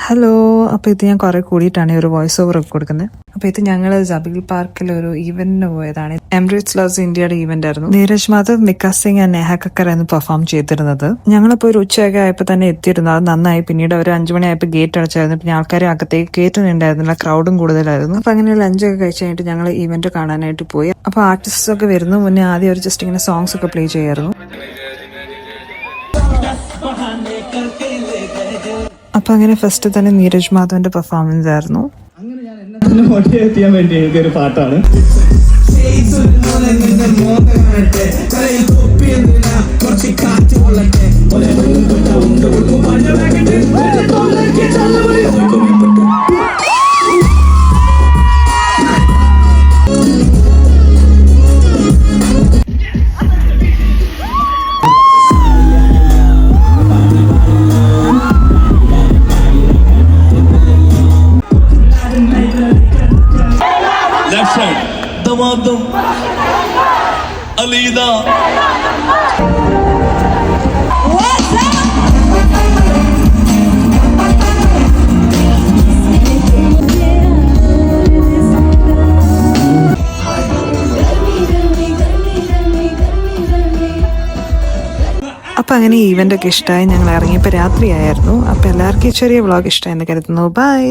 Hello, അപ്പോൾ ഇത് ഞാൻ കുറെ കൂടിയിട്ടാണ് ഒരു വോയിസ് ഓവർ ഒക്കെ കൊടുക്കുന്നത്. അപ്പോൾ ഇത് ഞങ്ങൾ ജബീൽ പാർക്കിൽ ഒരു ഈവന്റിന് പോയതാണ്. എമിറേറ്റ്സ് ലവ്സ് ഇന്ത്യയുടെ ഈവന്റ് ആയിരുന്നു. നീരജ് മാധവ്, മിക്ക സിംഗ് ആൻഡ് നേഹ കക്കർ എന്ന് പെർഫോം ചെയ്തിരുന്നത്. ഞങ്ങളിപ്പോൾ ഒരു ഉച്ചയൊക്കെ ആയപ്പോൾ തന്നെ എത്തിയിരുന്നു. അത് നന്നായി. പിന്നീട് ഒരു 5 മണിയായപ്പോൾ ഗേറ്റ് അടച്ചായിരുന്നു. പിന്നെ ആൾക്കാരെ അകത്തേക്ക് കയറ്റുന്നുണ്ടായിരുന്നില്ല, ക്രൗഡും കൂടുതലായിരുന്നു. അപ്പോൾ അങ്ങനെ ലഞ്ചൊക്കെ കഴിച്ച് കഴിഞ്ഞിട്ട് ഞങ്ങൾ ഈവന്റ് കാണാനായിട്ട് പോയി. അപ്പോൾ ആർട്ടിസ്റ്റ് ഒക്കെ വരുന്നു മുന്നേ ആദ്യം അവർ ജസ്റ്റ് ഇങ്ങനെ സോങ്സ് ഒക്കെ പ്ലേ ചെയ്യായിരുന്നു. അപ്പൊ അങ്ങനെ ഫസ്റ്റ് തന്നെ നീരജ് മാധവന്റെ പെർഫോമൻസ് ആയിരുന്നു. അങ്ങനെ ഞാൻ എന്നെ മോട്ടിവേറ്റ് ചെയ്യാൻ വേണ്ടി എഴുതിയൊരു പാട്ടാണ്. Left side, Damadam, Alida. അപ്പൊ അങ്ങനെ ഈവന്റ് ഒക്കെ ഇഷ്ടമായി. ഞങ്ങൾ ഇറങ്ങിയപ്പോൾ രാത്രിയായിരുന്നു. അപ്പൊ എല്ലാവർക്കും ചെറിയ വ്ളോഗ് ഇഷ്ടമായി എന്ന് കരുതുന്നു. ബൈ.